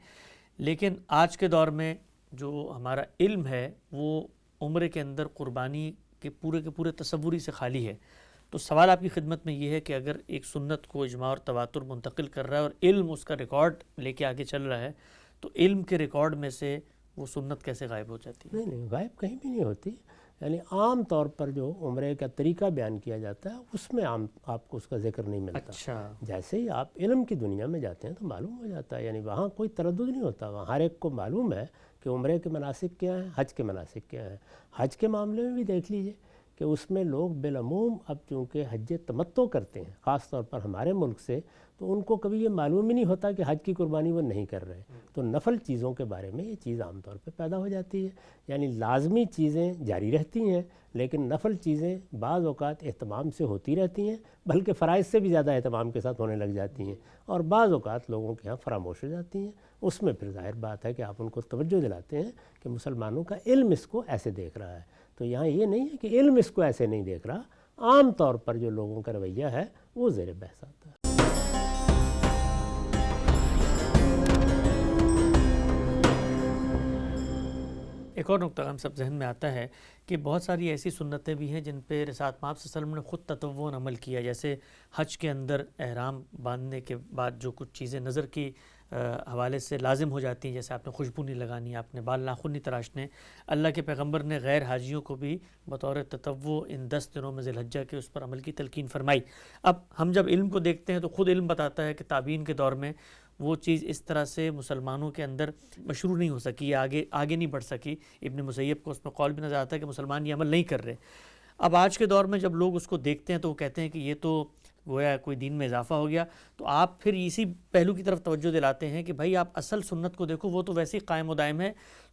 لیکن آج کے دور میں جو ہمارا علم ہے وہ عمرے کے اندر قربانی کے پورے تصوری سے خالی ہے۔ تو سوال آپ کی خدمت میں یہ ہے کہ اگر ایک سنت کو اجماع اور تواتر منتقل کر رہا ہے اور علم اس کا ریکارڈ لے کے آگے چل رہا ہے تو علم کے ریکارڈ میں سے وہ سنت کیسے غائب ہو جاتی ہے؟ نہیں، غائب کہیں بھی نہیں ہوتی، یعنی عام طور پر جو عمرے کا طریقہ بیان کیا جاتا ہے اس میں آپ کو اس کا ذکر نہیں ملتا۔ اچھا، جیسے ہی آپ علم کی دنیا میں جاتے ہیں تو معلوم ہو جاتا ہے، یعنی وہاں کوئی تردد نہیں ہوتا، وہاں ہر ایک کو معلوم ہے کہ عمرے کے مناسک کیا ہیں، حج کے مناسک کیا ہیں۔ حج کے معاملے میں بھی دیکھ لیجئے کہ اس میں لوگ بالعموم اب چونکہ حج تمتع کرتے ہیں خاص طور پر ہمارے ملک سے، تو ان کو کبھی یہ معلوم ہی نہیں ہوتا کہ حج کی قربانی وہ نہیں کر رہے، تو نفل چیزوں کے بارے میں یہ چیز عام طور پہ پیدا ہو جاتی ہے، یعنی لازمی چیزیں جاری رہتی ہیں لیکن نفل چیزیں بعض اوقات اہتمام سے ہوتی رہتی ہیں، بلکہ فرائض سے بھی زیادہ اہتمام کے ساتھ ہونے لگ جاتی ہیں، اور بعض اوقات لوگوں کے ہاں فراموش ہو جاتی ہیں۔ اس میں پھر ظاہر بات ہے کہ آپ ان کو توجہ دلاتے ہیں کہ مسلمانوں کا علم اس کو ایسے دیکھ رہا ہے، تو یہاں یہ نہیں ہے کہ علم اس کو ایسے نہیں دیکھ رہا، عام طور پر جو لوگوں کا رویہ ہے وہ زیر بحث آتا ہے۔ ایک اور نقطہ ہم سب ذہن میں آتا ہے کہ بہت ساری ایسی سنتیں بھی ہیں جن پہ رسالت مآب صلی اللہ علیہ وسلم نے خود تطوعاً عمل کیا، جیسے حج کے اندر احرام باندھنے کے بعد جو کچھ چیزیں نظر کی حوالے سے لازم ہو جاتی ہیں، جیسے آپ نے خوشبو نہیں لگانی، آپ نے بال ناخن نہیں تراشنے، اللہ کے پیغمبر نے غیر حاجیوں کو بھی بطور تطوع ان 10 دنوں میں ذی الحجہ کے اس پر عمل کی تلقین فرمائی۔ اب ہم جب علم کو دیکھتے ہیں تو خود علم بتاتا ہے کہ تابعین کے دور میں وہ چیز اس طرح سے مسلمانوں کے اندر مشروع نہیں ہو سکی، یا آگے نہیں بڑھ سکی۔ ابن مسیب کو اس میں قول بھی نظر آتا ہے کہ مسلمان یہ عمل نہیں کر رہے۔ اب آج کے دور میں جب لوگ اس کو دیکھتے ہیں تو وہ کہتے ہیں کہ یہ تو گویا کوئی دین میں اضافہ ہو گیا، تو آپ پھر اسی پہلو کی طرف توجہ دلاتے ہیں کہ بھائی آپ اصل سنت کو دیکھو، وہ تو ویسے ہی قائم و دائم ہے،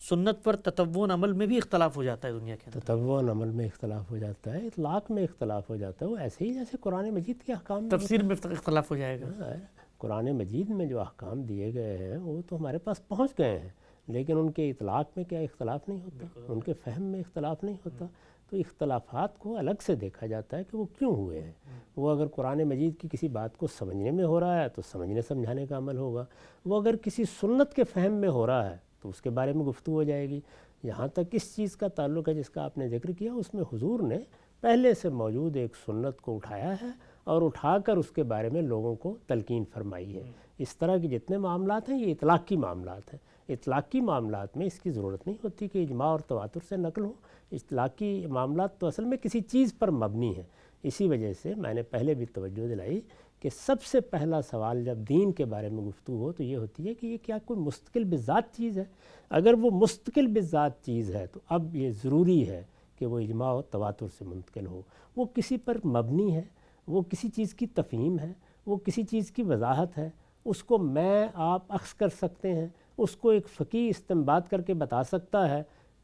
سنت پر تطوعاً عمل میں بھی اختلاف ہو جاتا ہے دنیا کے اندر۔ تطوعاً عمل میں اختلاف ہو جاتا ہے، اطلاق میں اختلاف ہو جاتا ہے، وہ ایسے ہی جیسے قرآن مجید کے احکام میں تفسیر میں اختلاف ہو جائے گا۔ قرآن مجید میں جو احکام دیے گئے ہیں وہ تو ہمارے پاس پہنچ گئے ہیں، لیکن ان کے اطلاق میں کیا اختلاف نہیں ہوتا، ان کے فہم میں اختلاف نہیں ہوتا، تو اختلافات کو الگ سے دیکھا جاتا ہے کہ وہ کیوں ہوئے ہیں. وہ اگر قرآن مجید کی کسی بات کو سمجھنے میں ہو رہا ہے تو سمجھنے سمجھانے کا عمل ہوگا. وہ اگر کسی سنت کے فہم میں ہو رہا ہے تو اس کے بارے میں گفتگو ہو جائے گی. یہاں تک اس چیز کا تعلق ہے جس کا آپ نے ذکر کیا، اس میں حضور نے پہلے سے موجود ایک سنت کو اٹھایا ہے اور اٹھا کر اس کے بارے میں لوگوں کو تلقین فرمائی ہے. اس طرح کے جتنے معاملات ہیں یہ اطلاقی معاملات ہیں. اطلاقی معاملات میں اس کی ضرورت نہیں ہوتی کہ اجماع اور تواتر سے نقل ہو. اطلاقی معاملات تو اصل میں کسی چیز پر مبنی ہیں. اسی وجہ سے میں نے پہلے بھی توجہ دلائی کہ سب سے پہلا سوال جب دین کے بارے میں گفتگو ہو تو یہ ہوتی ہے کہ یہ کیا کوئی مستقل بذات چیز ہے. اگر وہ مستقل بذات چیز ہے تو اب یہ ضروری ہے کہ وہ اجماع و تواتر سے منتقل ہو. وہ کسی پر مبنی ہے، وہ کسی چیز کی تفہیم ہے، وہ کسی چیز کی وضاحت ہے. اس کو میں آپ اخذ کر سکتے ہیں، اس کو ایک فقیہ استنباط کر کے بتا سکتا ہے،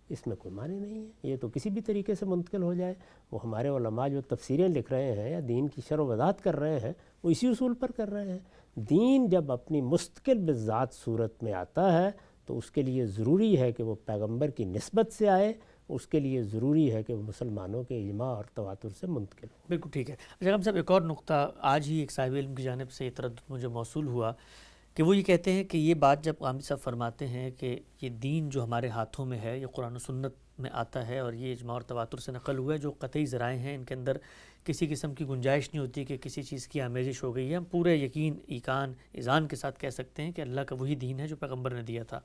اس میں کوئی معنی نہیں ہے. یہ تو کسی بھی طریقے سے منتقل ہو جائے. وہ ہمارے علماء جو تفسیریں لکھ رہے ہیں یا دین کی شرح و وضاحت کر رہے ہیں وہ اسی اصول پر کر رہے ہیں. دین جب اپنی مستقل بذات صورت میں آتا ہے تو اس کے لیے ضروری ہے کہ وہ پیغمبر کی نسبت سے آئے. اس کے لیے ضروری ہے کہ وہ مسلمانوں کے اجماع اور تواتر سے منتقل ہو. بالکل ٹھیک ہے. اچھا ہم صاحب ایک اور نقطہ آج ہی ایک صاحب علم کی جانب سے یہ تردد مجھے موصول ہوا کہ وہ یہ کہتے ہیں کہ یہ بات جب غامدی صاحب فرماتے ہیں کہ یہ دین جو ہمارے ہاتھوں میں ہے یہ قرآن و سنت میں آتا ہے اور یہ اجماع اور تواتر سے نقل ہوا ہے، جو قطعی ذرائع ہیں ان کے اندر کسی قسم کی گنجائش نہیں ہوتی کہ کسی چیز کی آمیزش ہو گئی ہے. ہم پورے یقین ایقان اذعان کے ساتھ کہہ سکتے ہیں کہ اللہ کا وہی دین ہے جو پیغمبر نے دیا تھا.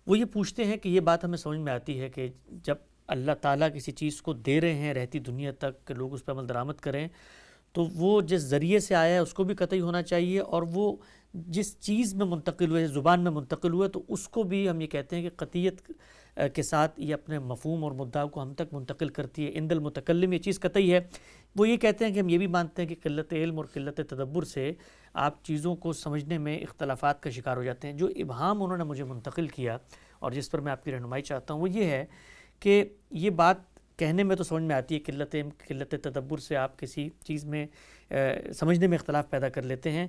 وہ یہ پوچھتے ہیں کہ یہ بات ہمیں سمجھ میں آتی ہے کہ جب اللہ تعالیٰ کسی چیز کو دے رہے ہیں رہتی دنیا تک کہ لوگ اس پہ عمل درآمد کریں تو وہ جس ذریعے سے آیا ہے اس کو بھی قطعی ہونا چاہیے، اور وہ جس چیز میں منتقل ہوئے زبان میں منتقل ہوئے تو اس کو بھی ہم یہ کہتے ہیں کہ قطعیت کے ساتھ یہ اپنے مفہوم اور مدعا کو ہم تک منتقل کرتی ہے. عند المتکلم یہ چیز قطعی ہے. وہ یہ کہتے ہیں کہ ہم یہ بھی مانتے ہیں کہ قلت علم اور قلت تدبر سے آپ چیزوں کو سمجھنے میں اختلافات کا شکار ہو جاتے ہیں. جو ابہام انہوں نے مجھے منتقل کیا اور جس پر میں آپ کی رہنمائی چاہتا ہوں وہ یہ ہے کہ یہ بات کہنے میں تو سمجھ میں آتی ہے قلت علم قلت تدبر سے آپ کسی چیز میں سمجھنے میں اختلاف پیدا کر لیتے ہیں،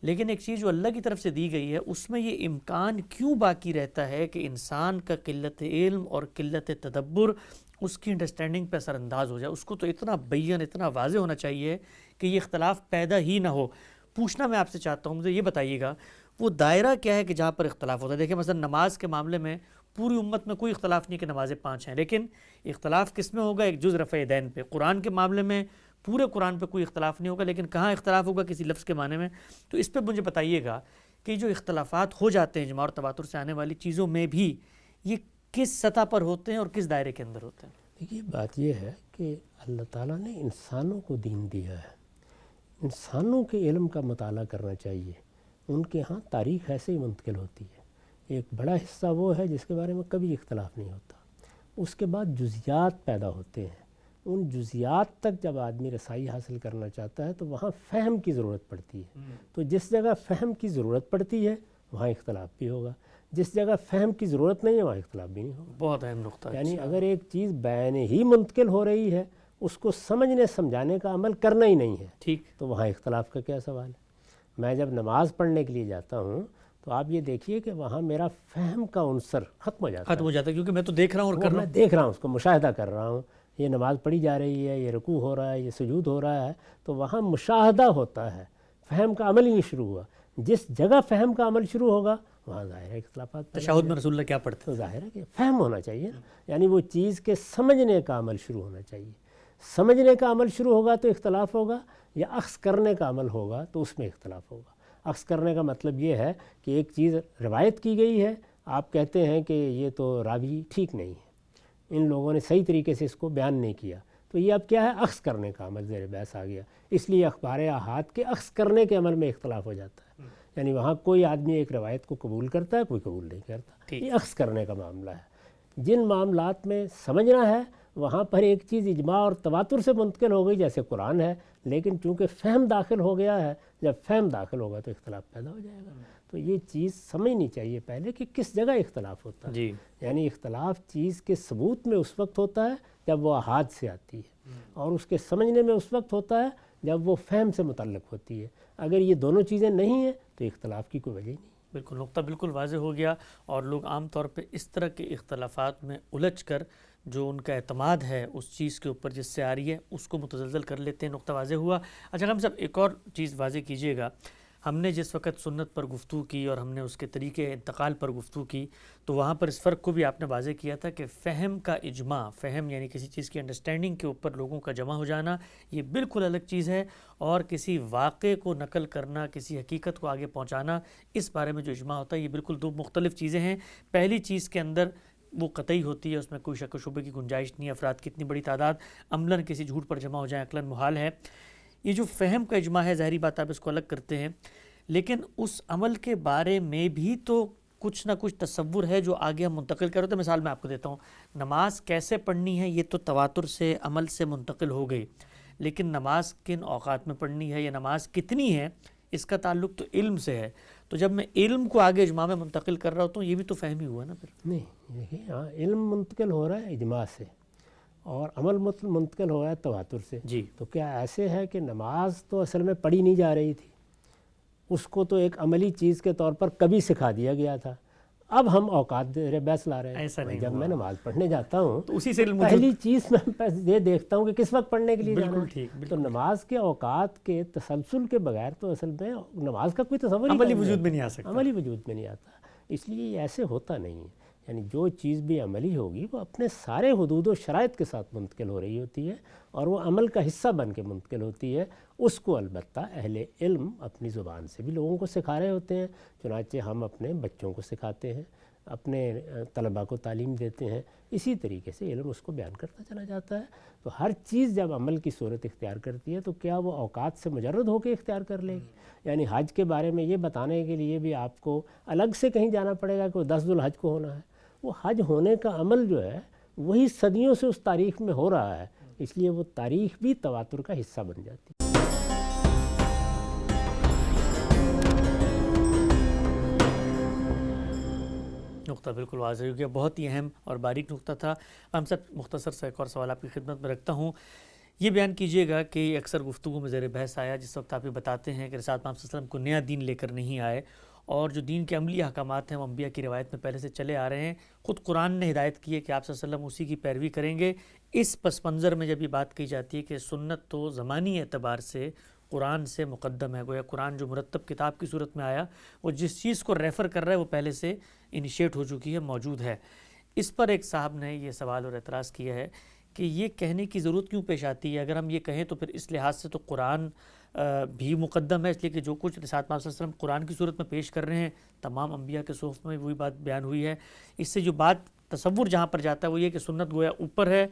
لیکن ایک چیز جو اللہ کی طرف سے دی گئی ہے اس میں یہ امکان کیوں باقی رہتا ہے کہ انسان کا قلت علم اور قلت تدبر اس کی انڈرسٹینڈنگ پہ اثر انداز ہو جائے. اس کو تو اتنا بیان اتنا واضح ہونا چاہیے کہ یہ اختلاف پیدا ہی نہ ہو. پوچھنا میں آپ سے چاہتا ہوں، مجھے یہ بتائیے گا وہ دائرہ کیا ہے کہ جہاں پر اختلاف ہوتا ہے. دیکھیں مثلا نماز کے معاملے میں پوری امت میں کوئی اختلاف نہیں کہ نمازیں 5 ہیں، لیکن اختلاف کس میں ہوگا؟ ایک جز رفع یدین پہ. قرآن کے معاملے میں پورے قرآن پہ کوئی اختلاف نہیں ہوگا، لیکن کہاں اختلاف ہوگا؟ کسی لفظ کے معنی میں. تو اس پہ مجھے بتائیے گا کہ جو اختلافات ہو جاتے ہیں اجماع اور تواتر سے آنے والی چیزوں میں بھی یہ کس سطح پر ہوتے ہیں اور کس دائرے کے اندر ہوتے ہیں؟ دیکھیے بات یہ ہے کہ اللہ تعالیٰ نے انسانوں کو دین دیا ہے. انسانوں کے علم کا مطالعہ کرنا چاہیے. ان کے ہاں تاریخ ایسے ہی منتقل ہوتی ہے. ایک بڑا حصہ وہ ہے جس کے بارے میں کبھی اختلاف نہیں ہوتا. اس کے بعد جزیات پیدا ہوتے ہیں. ان جزیات تک جب آدمی رسائی حاصل کرنا چاہتا ہے تو وہاں فہم کی ضرورت پڑتی ہے. تو جس جگہ فہم کی ضرورت پڑتی ہے وہاں اختلاف بھی ہوگا، جس جگہ فہم کی ضرورت نہیں ہے وہاں اختلاف بھی نہیں ہوگا. بہت اہم نقطہ ہے. یعنی اگر ایک چیز بیان ہی منتقل ہو رہی ہے اس کو سمجھنے سمجھانے کا عمل کرنا ہی نہیں ہے ٹھیک تو وہاں اختلاف کا کیا سوال ہے؟ میں جب نماز پڑھنے کے لیے جاتا ہوں تو آپ یہ دیکھیے کہ وہاں میرا فہم کا عنصر ختم ہو جاتا ہے کیونکہ میں تو دیکھ رہا ہوں اور کر رہا میں دیکھ رہا ہوں، اس کو مشاہدہ کر رہا ہوں. یہ نماز پڑھی جا رہی ہے، یہ رکوع ہو رہا ہے، یہ سجود ہو رہا ہے، تو وہاں مشاہدہ ہوتا ہے، فہم کا عمل ہی نہیں شروع ہوا. جس جگہ فہم کا عمل شروع ہوگا وہاں ظاہر ہے اختلافات. تشہد میں رسول اللہ کیا پڑھتے تو ظاہر ہے کہ فہم ہونا چاہیے نا. یعنی وہ چیز کے سمجھنے کا عمل شروع ہونا چاہیے. سمجھنے کا عمل شروع ہوگا تو اختلاف ہوگا، یا اخذ کرنے کا عمل ہوگا تو اس میں اختلاف ہوگا. اخذ کرنے کا مطلب یہ ہے کہ ایک چیز روایت کی گئی ہے، آپ کہتے ہیں کہ یہ تو راوی ٹھیک نہیں ہے، ان لوگوں نے صحیح طریقے سے اس کو بیان نہیں کیا، تو یہ اب کیا ہے؟ اخذ کرنے کا عمل زیر بحث آ گیا. اس لیے اخبار احاد کے اخذ کرنے کے عمل میں اختلاف ہو جاتا ہے. یعنی وہاں کوئی آدمی ایک روایت کو قبول کرتا ہے، کوئی قبول نہیں کرتا. یہ اخذ کرنے کا معاملہ ہے. جن معاملات میں سمجھنا ہے وہاں پر ایک چیز اجماع اور تواتر سے منتقل ہو گئی جیسے قرآن ہے، لیکن چونکہ فہم داخل ہو گیا ہے، جب فہم داخل ہوگا تو اختلاف پیدا ہو جائے گا. تو یہ چیز سمجھنی چاہیے پہلے کہ کس جگہ اختلاف ہوتا ہے. یعنی اختلاف چیز کے ثبوت میں اس وقت ہوتا ہے جب وہ احاد سے آتی ہے، اور اس کے سمجھنے میں اس وقت ہوتا ہے جب وہ فہم سے متعلق ہوتی ہے. اگر یہ دونوں چیزیں نہیں ہیں تو اختلاف کی کوئی وجہ ہی نہیں. بالکل نقطہ بالکل واضح ہو گیا، اور لوگ عام طور پہ اس طرح کے اختلافات میں الجھ کر جو ان کا اعتماد ہے اس چیز کے اوپر جس سے آ رہی ہے اس کو متزلزل کر لیتے ہیں. نقطہ واضح ہوا. اچھا ہم سب ایک اور چیز واضح کیجئے گا. ہم نے جس وقت سنت پر گفتگو کی اور ہم نے اس کے طریقے انتقال پر گفتگو کی تو وہاں پر اس فرق کو بھی آپ نے واضح کیا تھا کہ فہم کا اجماع، فہم یعنی کسی چیز کی انڈرسٹینڈنگ کے اوپر لوگوں کا جمع ہو جانا، یہ بالکل الگ چیز ہے، اور کسی واقعے کو نقل کرنا، کسی حقیقت کو آگے پہنچانا، اس بارے میں جو اجماع ہوتا ہے یہ بالکل دو مختلف چیزیں ہیں. پہلی چیز کے اندر وہ قطعی ہوتی ہے، اس میں کوئی شک و شبے کی گنجائش نہیں ہے. افراد کی اتنی بڑی تعداد عملاً کسی جھوٹ پر جمع ہو جائیں عقلاً محال ہے. یہ جو فہم کا اجماع ہے ظاہری بات آپ اس کو الگ کرتے ہیں، لیکن اس عمل کے بارے میں بھی تو کچھ نہ کچھ تصور ہے جو آگے ہم منتقل کر رہے ہیں. مثال میں آپ کو دیتا ہوں، نماز کیسے پڑھنی ہے یہ تو تواتر سے عمل سے منتقل ہو گئی، لیکن نماز کن اوقات میں پڑھنی ہے یا نماز کتنی ہے اس کا تعلق تو علم سے ہے. تو جب میں علم کو آگے اجماع میں منتقل کر رہا ہوتا ہوں یہ بھی تو فہم ہی ہوا نا پھر. نہیں دیکھیے، ہاں علم منتقل ہو رہا ہے اجماع سے اور عمل منتقل ہو رہا ہے تواتر سے. جی تو کیا ایسے ہے کہ نماز تو اصل میں پڑھی نہیں جا رہی تھی، اس کو تو ایک عملی چیز کے طور پر کبھی سکھا دیا گیا تھا، اب ہم اوقات بحث لا رہے ایسا ہیں. نہیں جب ہوا. میں نماز پڑھنے جاتا ہوں تو اسی سے علم پہلی چیز میں یہ دیکھتا ہوں کہ کس وقت پڑھنے کے لیے جانا بالکل ہے. ٹھیک، تو بالکل نماز کے اوقات کے تسلسل کے بغیر تو اصل میں نماز کا کوئی تصور عملی وجود میں نہیں آ سکتا. عملی وجود میں نہیں آتا. اس لیے یہ ایسے ہوتا نہیں ہے. یعنی جو چیز بھی عملی ہوگی وہ اپنے سارے حدود و شرائط کے ساتھ منتقل ہو رہی ہوتی ہے اور وہ عمل کا حصہ بن کے منتقل ہوتی ہے. اس کو البتہ اہل علم اپنی زبان سے بھی لوگوں کو سکھا رہے ہوتے ہیں. چنانچہ ہم اپنے بچوں کو سکھاتے ہیں، اپنے طلباء کو تعلیم دیتے ہیں، اسی طریقے سے علم اس کو بیان کرتا چلا جاتا ہے. تو ہر چیز جب عمل کی صورت اختیار کرتی ہے تو کیا وہ اوقات سے مجرد ہو کے اختیار کر لے گی؟ یعنی حج کے بارے میں یہ بتانے کے لیے بھی آپ کو الگ سے کہیں جانا پڑے گا کہ 10 ذوالحج کو ہونا ہے. وہ حج ہونے کا عمل جو ہے وہی صدیوں سے اس تاریخ میں ہو رہا ہے، اس لیے وہ تاریخ بھی تواتر کا حصہ بن جاتی ہے. نقطہ بالکل واضح ہو گیا. بہت ہی اہم اور باریک نقطہ تھا. ہم سب مختصر سا ایک اور سوال آپ کی خدمت میں رکھتا ہوں. یہ بیان کیجئے گا کہ اکثر گفتگو میں زیر بحث آیا جس وقت آپ یہ بتاتے ہیں کہ رسالت محمد صلی اللہ علیہ وسلم کو نیا دین لے کر نہیں آئے اور جو دین کے عملی احکامات ہیں وہ انبیاء کی روایت میں پہلے سے چلے آ رہے ہیں. خود قرآن نے ہدایت کی ہے کہ آپ صلی اللہ علیہ وسلم اسی کی پیروی کریں گے. اس پس منظر میں جب یہ بات کی جاتی ہے کہ سنت تو زمانی اعتبار سے قرآن سے مقدم ہے، گویا قرآن جو مرتب کتاب کی صورت میں آیا وہ جس چیز کو ریفر کر رہا ہے وہ پہلے سے انیشیٹ ہو چکی ہے، موجود ہے. اس پر ایک صاحب نے یہ سوال اور اعتراض کیا ہے کہ یہ کہنے کی ضرورت کیوں پیش آتی ہے؟ اگر ہم یہ کہیں تو پھر اس لحاظ سے تو قرآن بھی مقدم ہے، اس لیے کہ جو کچھ رسالت محمد صلی اللہ علیہ وسلم قرآن کی صورت میں پیش کر رہے ہیں تمام انبیاء کے صحف میں وہی بات بیان ہوئی ہے. اس سے جو بات تصور جہاں پر جاتا ہے وہ یہ کہ سنت گویا اوپر ہے،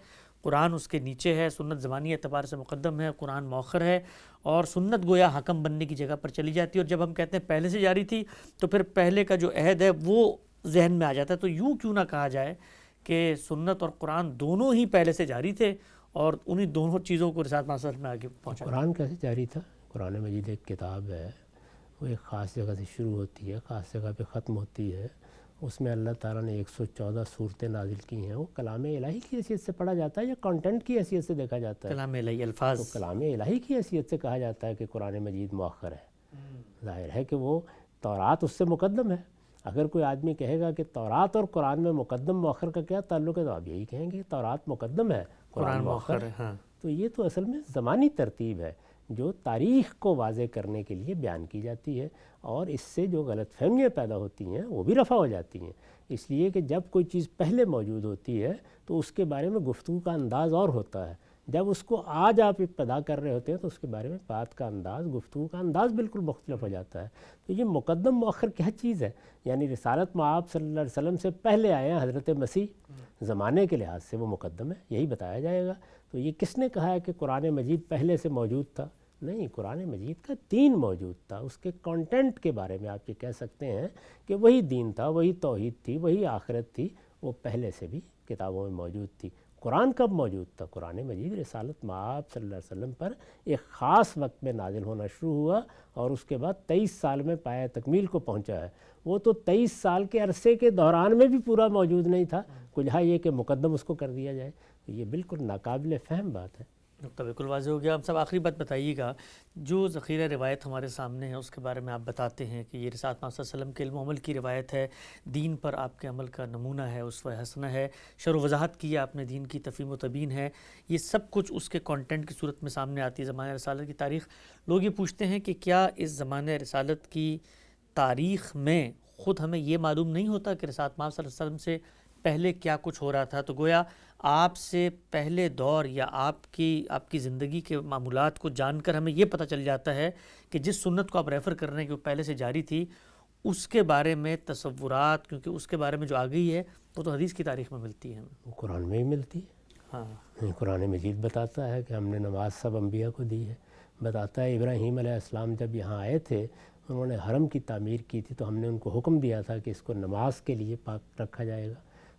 قرآن اس کے نیچے ہے، سنت زمانی اعتبار سے مقدم ہے، قرآن مؤخر ہے، اور سنت گویا حکم بننے کی جگہ پر چلی جاتی ہے. اور جب ہم کہتے ہیں پہلے سے جاری تھی تو پھر پہلے کا جو عہد ہے وہ ذہن میں آ جاتا ہے. تو یوں کیوں نہ کہا جائے کہ سنت اور قرآن دونوں ہی پہلے سے جاری تھے اور انہی دونوں چیزوں کو رسالت محمد صلی اللہ علیہ وسلم میں آگے پہنچا. قرآن کیسے جاری تھا؟ قرآن مجید ایک کتاب ہے، وہ ایک خاص جگہ سے شروع ہوتی ہے، خاص جگہ پہ ختم ہوتی ہے. اس میں اللہ تعالیٰ نے 114 صورتیں نازل کی ہیں. وہ کلام الہی کی حیثیت سے پڑھا جاتا ہے یا کانٹینٹ کی حیثیت سے دیکھا جاتا ہے؟ کلام الہی الفاظ. تو کلام الہی کی حیثیت سے کہا جاتا ہے کہ قرآن مجید مؤخر ہے. ظاہر ہے کہ وہ تورات اس سے مقدم ہے. اگر کوئی آدمی کہے گا کہ تورات اور قرآن میں مقدم مؤخر کا کیا تعلق ہے تو آپ یہی کہیں گے کہ تورات مقدم ہے، قرآن مؤخر ہے. ہاں. تو یہ تو اصل میں زمانی ترتیب ہے جو تاریخ کو واضح کرنے کے لیے بیان کی جاتی ہے، اور اس سے جو غلط فہمیاں پیدا ہوتی ہیں وہ بھی رفع ہو جاتی ہیں. اس لیے کہ جب کوئی چیز پہلے موجود ہوتی ہے تو اس کے بارے میں گفتگو کا انداز اور ہوتا ہے. جب اس کو آج آپ ابتدا کر رہے ہوتے ہیں تو اس کے بارے میں بات کا انداز، گفتگو کا انداز بالکل مختلف ہو جاتا ہے. تو یہ مقدم مؤخر کیا چیز ہے؟ یعنی رسالت مآب صلی اللہ علیہ وسلم سے پہلے آئے ہیں حضرت مسیح، زمانے کے لحاظ سے وہ مقدم ہے، یہی بتایا جائے گا. تو یہ کس نے کہا ہے کہ قرآن مجید پہلے سے موجود تھا؟ نہیں، قرآن مجید کا دین موجود تھا. اس کے کانٹینٹ کے بارے میں آپ یہ کہہ سکتے ہیں کہ وہی دین تھا، وہی توحید تھی، وہی آخرت تھی، وہ پہلے سے بھی کتابوں میں موجود تھی. قرآن کب موجود تھا؟ قرآن مجید رسالت مآب صلی اللہ علیہ وسلم پر ایک خاص وقت میں نازل ہونا شروع ہوا اور اس کے بعد 23 سال میں پایہ تکمیل کو پہنچا ہے. وہ تو 23 سال کے عرصے کے دوران میں بھی پورا موجود نہیں تھا، کجھا یہ کہ مقدم اس کو کر دیا جائے. تو یہ بالکل ناقابل فہم بات ہے. نقطہ بالکل واضح ہو گیا. ہم سب آخری بات بتائیے گا، جو ذخیرہ روایت ہمارے سامنے ہے اس کے بارے میں آپ بتاتے ہیں کہ یہ رسالت محمد صلی اللہ علیہ وسلم کے علم و عمل کی روایت ہے، دین پر آپ کے عمل کا نمونہ ہے، اسوہ حسنہ ہے، شرح و وضاحت کی ہے آپ نے دین کی، تفہیم و تبیین ہے، یہ سب کچھ اس کے کانٹینٹ کی صورت میں سامنے آتی ہے. زمانہ رسالت کی تاریخ، لوگ یہ پوچھتے ہیں کہ کیا اس زمانہ رسالت کی تاریخ میں خود ہمیں یہ معلوم نہیں ہوتا کہ رسالت محمد صلی اللہ علیہ وسلم سے پہلے کیا کچھ ہو رہا تھا؟ تو گویا آپ سے پہلے دور یا آپ کی زندگی کے معمولات کو جان کر ہمیں یہ پتہ چل جاتا ہے کہ جس سنت کو آپ ریفر کر رہے ہیں کہ وہ پہلے سے جاری تھی، اس کے بارے میں تصورات، کیونکہ اس کے بارے میں جو آ گئی ہے وہ تو حدیث کی تاریخ میں ملتی ہے ہمیں. قرآن میں ہی ملتی ہے. ہاں، قرآن مجید بتاتا ہے کہ ہم نے نماز سب انبیاء کو دی ہے. بتاتا ہے ابراہیم علیہ السلام جب یہاں آئے تھے، انہوں نے حرم کی تعمیر کی تھی تو ہم نے ان کو حکم دیا تھا کہ اس کو نماز کے لیے پاک رکھا جائے گا.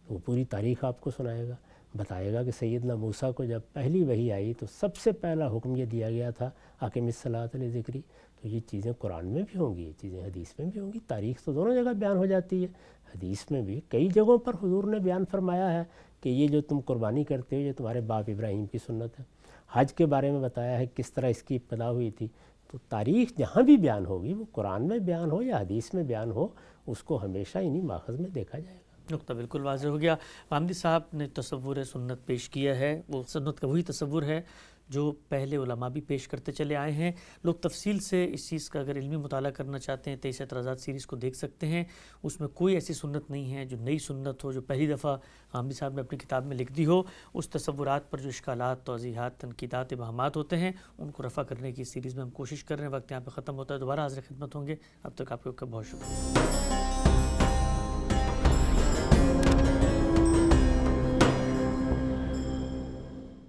تو وہ پوری تاریخ آپ کو سنائے گا، بتائے گا کہ سیدنا موسیٰ کو جب پہلی وحی آئی تو سب سے پہلا حکم یہ دیا گیا تھا اقیم الصلاۃ لذکری. تو یہ چیزیں قرآن میں بھی ہوں گی، یہ چیزیں حدیث میں بھی ہوں گی. تاریخ تو دونوں جگہ بیان ہو جاتی ہے. حدیث میں بھی کئی جگہوں پر حضور نے بیان فرمایا ہے کہ یہ جو تم قربانی کرتے ہو یہ تمہارے باپ ابراہیم کی سنت ہے. حج کے بارے میں بتایا ہے کس طرح اس کی ابتدا ہوئی تھی. تو تاریخ جہاں بھی بیان ہوگی، وہ قرآن میں بیان ہو یا حدیث میں بیان ہو، اس کو ہمیشہ انہی ماخذ میں دیکھا جائے گا. نقطہ بالکل واضح ہو گیا. محمدی صاحب نے تصور سنت پیش کیا ہے، وہ سنت کا وہی تصور ہے جو پہلے علماء بھی پیش کرتے چلے آئے ہیں. لوگ تفصیل سے اس چیز کا اگر علمی مطالعہ کرنا چاہتے ہیں 23 اعتراضات سیریز کو دیکھ سکتے ہیں. اس میں کوئی ایسی سنت نہیں ہے جو نئی سنت ہو، جو پہلی دفعہ محمدی صاحب نے اپنی کتاب میں لکھ دی ہو. اس تصورات پر جو اشکالات، توضیحات، تنقیدات، ابہامات ہوتے ہیں ان کو رفع کرنے کی سیریز میں ہم کوشش کر رہے ہیں. وقت یہاں پہ ختم ہوتا ہے، دوبارہ حاضر خدمت ہوں گے. اب تک آپ کا بہت شکریہ.